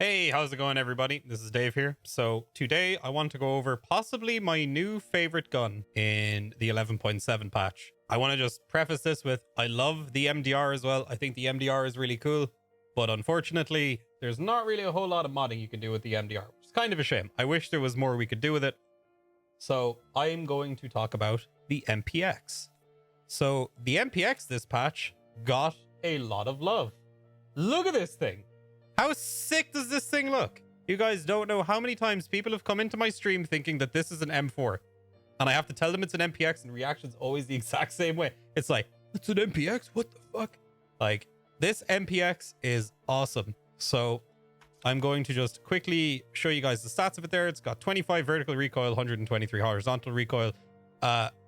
Hey, how's it going, everybody? This is Dave here. So today I want to go over possibly my new favorite gun in the 11.7 patch. I want to just preface this with I love the MDR as well. I think the MDR is really cool, but unfortunately there's not really a whole lot of modding you can do with the MDR, which is kind of a shame. I wish there was more we could do with it. So I'm going to talk about the MPX. So the MPX this patch got a lot of love. Look at this thing. How sick does this thing look? You guys don't know how many times people have come into my stream thinking that this is an M4. And I have to tell them it's an MPX and reaction's always the exact same way. It's like, it's an MPX? What the fuck? Like, this MPX is awesome. So I'm going to just quickly show you guys the stats of it there. It's got 25 vertical recoil, 123 horizontal recoil.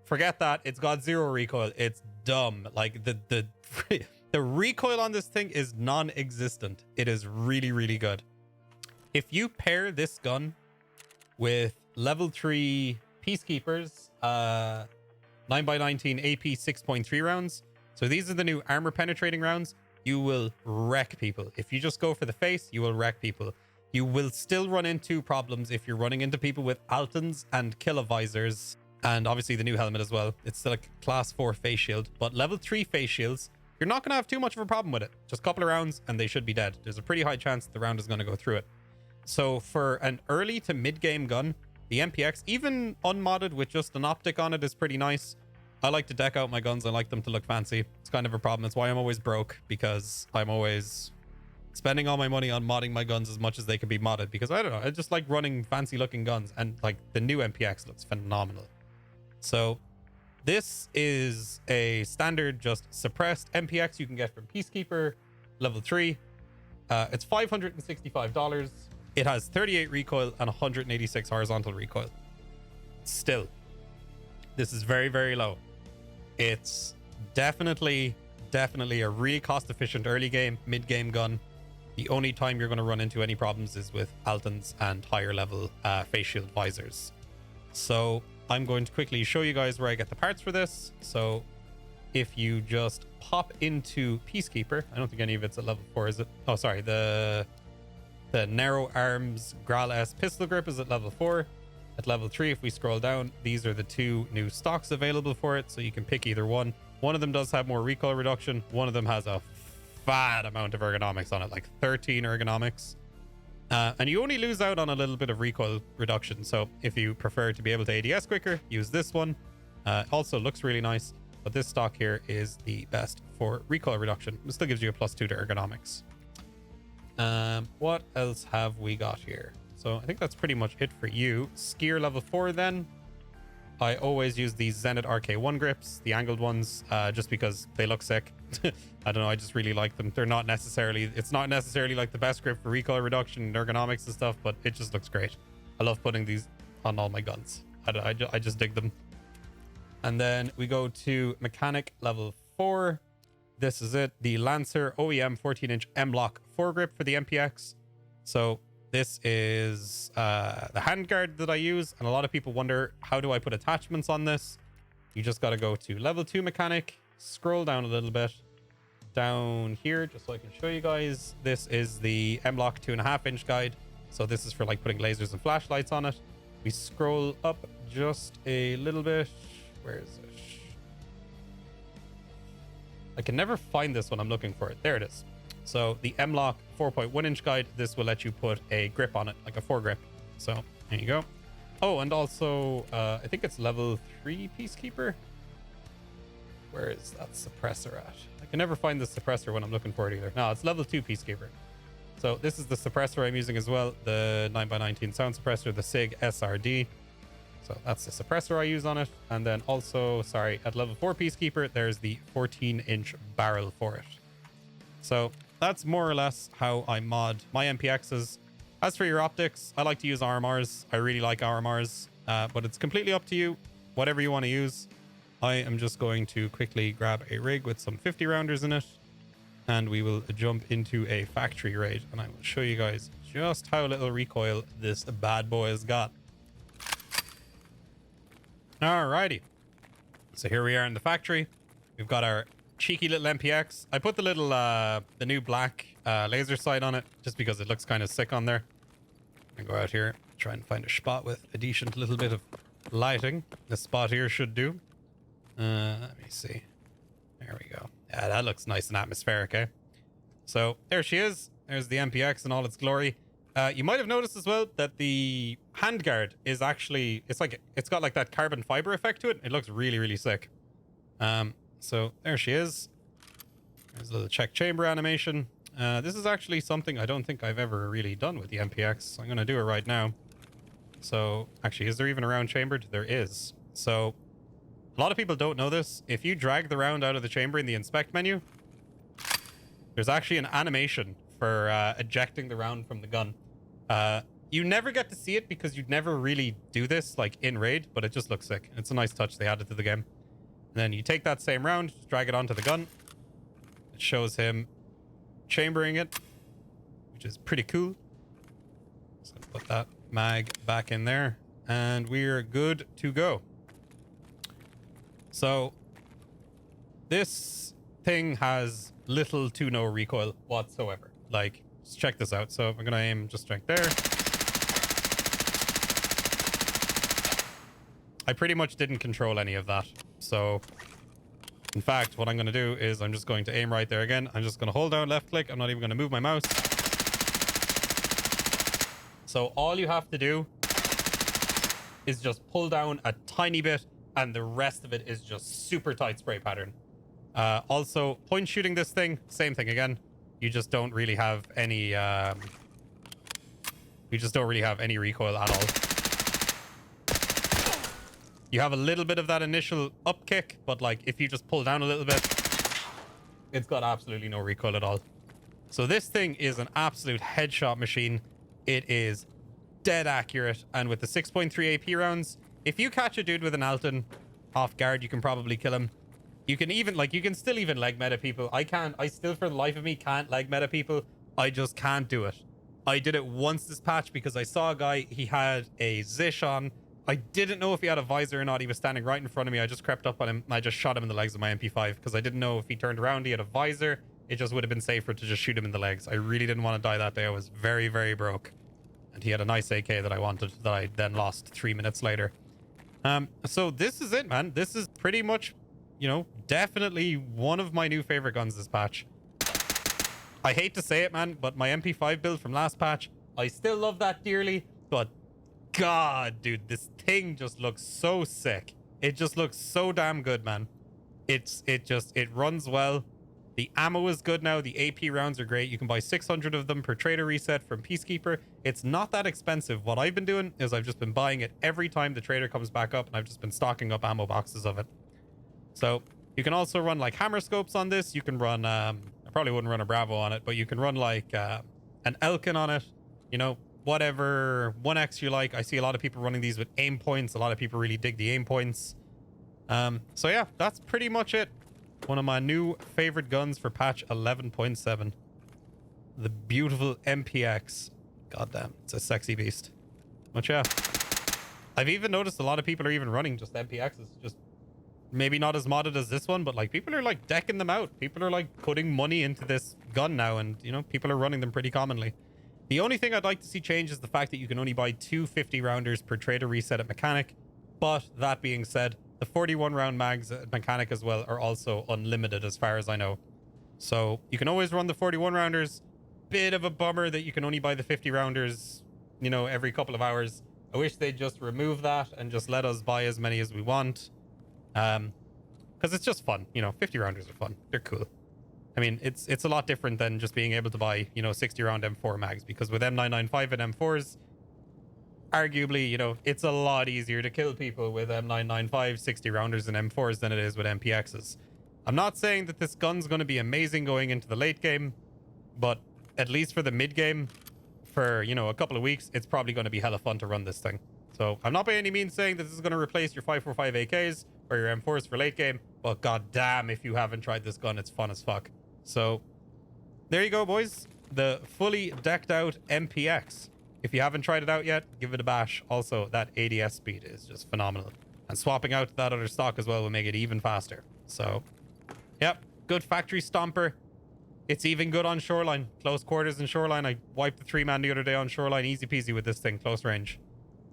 Forget that. It's got 0 recoil. It's dumb. Like, the recoil on this thing is non-existent. It is really, really good. If you pair this gun with level 3 Peacekeepers, 9x19 AP 6.3 rounds, so these are the new armor penetrating rounds, you will wreck people. If you just go for the face, you will wreck people. You will still run into problems if you're running into people with Altons and Kilovisors, and obviously the new helmet as well. It's still a class 4 face shield, but level 3 face shields, you're not going to have too much of a problem with it. Just a couple of rounds and they should be dead. There's a pretty high chance the round is going to go through it. So for an early to mid-game gun, the MPX, even unmodded with just an optic on it, is pretty nice. I like to deck out my guns. I like them to look fancy. It's kind of a problem. It's why I'm always broke, because I'm always spending all my money on modding my guns as much as they can be modded, because I don't know, I just like running fancy looking guns, and like the new MPX looks phenomenal. So this is a standard, just suppressed MPX you can get from Peacekeeper, level 3. It's $565. It has 38 recoil and 186 horizontal recoil. Still, this is very, very low. It's definitely a really cost-efficient early game, mid-game gun. The only time you're going to run into any problems is with Altons and higher level face shield visors. So I'm going to quickly show you guys where I get the parts for this. So if you just pop into Peacekeeper, I don't think any of it's at level 4, is it? Oh, sorry. The narrow arms Graal S pistol grip is at level 4. At level 3, if we scroll down, these are the 2 new stocks available for it. So you can pick either one. One of them does have more recoil reduction. One of them has a fat amount of ergonomics on it, like 13 ergonomics. And you only lose out on a little bit of recoil reduction. So if you prefer to be able to ADS quicker, use this one. Also looks really nice, but this stock here is the best for recoil reduction. It still gives you a +2 to ergonomics. What else have we got here? So I think that's pretty much it for you. Skier level 4 then. I always use these Zenit RK1 grips, the angled ones, just because they look sick. I don't know, I just really like them. It's not necessarily like the best grip for recoil reduction and ergonomics and stuff, but it just looks great. I love putting these on all my guns. I just dig them. And then we go to mechanic level 4. This is it, the Lancer OEM 14-inch M-Lock foregrip for the MPX. So this is the handguard that I use, and a lot of people wonder, how do I put attachments on this? You just got to go to level 2 mechanic, scroll down a little bit, down here, just so I can show you guys. This is the M-Lock 2.5-inch guide. So this is for like putting lasers and flashlights on it. We scroll up just a little bit. Where is it? I can never find this when I'm looking for it. There it is. So the M-Lock 4.1-inch guide, this will let you put a grip on it, like a foregrip. So there you go. Oh, and also, I think it's level 3 Peacekeeper. Where is that suppressor at? I can never find the suppressor when I'm looking for it either. No, it's level 2 Peacekeeper. So this is the suppressor I'm using as well. The 9x19 sound suppressor, the SIG SRD. So that's the suppressor I use on it. And then also, sorry, at level 4 Peacekeeper, there's the 14-inch barrel for it. So that's more or less how I mod my MPXs. As for your optics, I like to use RMRs. I really like RMRs, but it's completely up to you, whatever you want to use. I am just going to quickly grab a rig with some 50 rounders in it, and we will jump into a factory raid, and I will show you guys just how little recoil this bad boy has got. Alrighty. So here we are in the factory. We've got our cheeky little MPX. I put the little, the new black laser sight on it, just because it looks kind of sick on there. I go out here, try and find a spot with a decent little bit of lighting. This spot here should do. Let me see. There we go. Yeah, that looks nice and atmospheric, eh? So there she is. There's the MPX in all its glory. You might have noticed as well that the handguard is actually, it's got like that carbon fiber effect to it. It looks really, really sick. So there she is. There's a little check chamber animation. This is actually something I don't think I've ever really done with the MPX. So I'm going to do it right now. So actually, is there even a round chambered? There is. So a lot of people don't know this. If you drag the round out of the chamber in the inspect menu, there's actually an animation for ejecting the round from the gun. You never get to see it because you'd never really do this like in raid, but it just looks sick. It's a nice touch they added to the game. And then you take that same round, drag it onto the gun. It shows him chambering it, which is pretty cool. So put that mag back in there and we're good to go. So this thing has little to no recoil whatsoever. Like, just check this out. So I'm gonna aim just right there. I pretty much didn't control any of that. So in fact, what I'm going to do is I'm just going to aim right there again. I'm just going to hold down left click. I'm not even going to move my mouse. So all you have to do is just pull down a tiny bit and the rest of it is just super tight spray pattern. Also, point shooting this thing, same thing again. You just don't really have any recoil at all. You have a little bit of that initial up kick, but like if you just pull down a little bit, it's got absolutely no recoil at all. So this thing is an absolute headshot machine. It is dead accurate, and with the 6.3 AP rounds, if you catch a dude with an Alton off guard, you can probably kill him. You can even you can still even leg meta people. I still for the life of me can't leg meta people. I just can't do it. I did it once this patch because I saw a guy, he had a Zish on. I didn't know if he had a visor or not. He was standing right in front of me. I just crept up on him and I just shot him in the legs with my MP5 because I didn't know if he turned around, he had a visor. It just would have been safer to just shoot him in the legs. I really didn't want to die that day. I was very, very broke. And he had a nice AK that I wanted that I then lost 3 minutes later. So this is it, man. This is pretty much, you know, definitely one of my new favorite guns this patch. I hate to say it, man, but my MP5 build from last patch, I still love that dearly, but God, dude, this thing just looks so sick. It just looks so damn good, man. It runs well. The ammo is good now. The AP rounds are great. You can buy 600 of them per trader reset from Peacekeeper. It's not that expensive. What I've been doing is I've just been buying it every time the trader comes back up, and I've just been stocking up ammo boxes of it. So you can also run like hammer scopes on this. You can run, I probably wouldn't run a Bravo on it, but you can run like an Elkin on it, you know, whatever 1x you like. I see a lot of people running these with aim points. A lot of people really dig the aim points. So yeah, that's pretty much it. One of my new favorite guns for patch 11.7. The beautiful MPX. Goddamn, it's a sexy beast. But yeah, I've even noticed a lot of people are even running just MPXs. Just maybe not as modded as this one, but like people are like decking them out. People are like putting money into this gun now, and you know, people are running them pretty commonly. The only thing I'd like to see change is the fact that you can only buy 2 50 rounders per trader reset at mechanic. But that being said, the 41 round mags at mechanic as well are also unlimited as far as I know. So you can always run the 41 rounders. Bit of a bummer that you can only buy the 50 rounders, you know, every couple of hours. I wish they'd just remove that and just let us buy as many as we want. Because it's just fun. You know, 50 rounders are fun. They're cool. I mean, it's a lot different than just being able to buy, you know, 60 round M4 mags, because with M995 and M4s, arguably, you know, it's a lot easier to kill people with M995 60 rounders and M4s than it is with MPXs. I'm not saying that this gun's going to be amazing going into the late game, but at least for the mid game, for, you know, a couple of weeks, it's probably going to be hella fun to run this thing. So I'm not by any means saying that this is going to replace your 545 AKs or your M4s for late game, but goddamn, if you haven't tried this gun, it's fun as fuck. So there you go, boys. The fully decked out MPX. If you haven't tried it out yet, give it a bash. Also, that ADS speed is just phenomenal. And swapping out that other stock as well will make it even faster. So, yep, good factory stomper. It's even good on shoreline. Close quarters and shoreline. I wiped the 3-man the other day on shoreline. Easy peasy with this thing. Close range.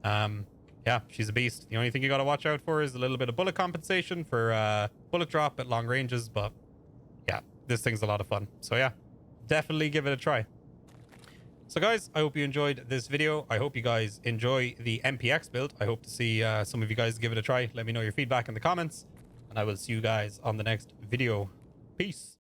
Yeah, she's a beast. The only thing you got to watch out for is a little bit of bullet compensation for bullet drop at long ranges. But yeah, this thing's a lot of fun. So yeah, definitely give it a try. So guys, I hope you enjoyed this video. I hope you guys enjoy the MPX build. I hope to see some of you guys give it a try. Let me know your feedback in the comments. And I will see you guys on the next video. Peace.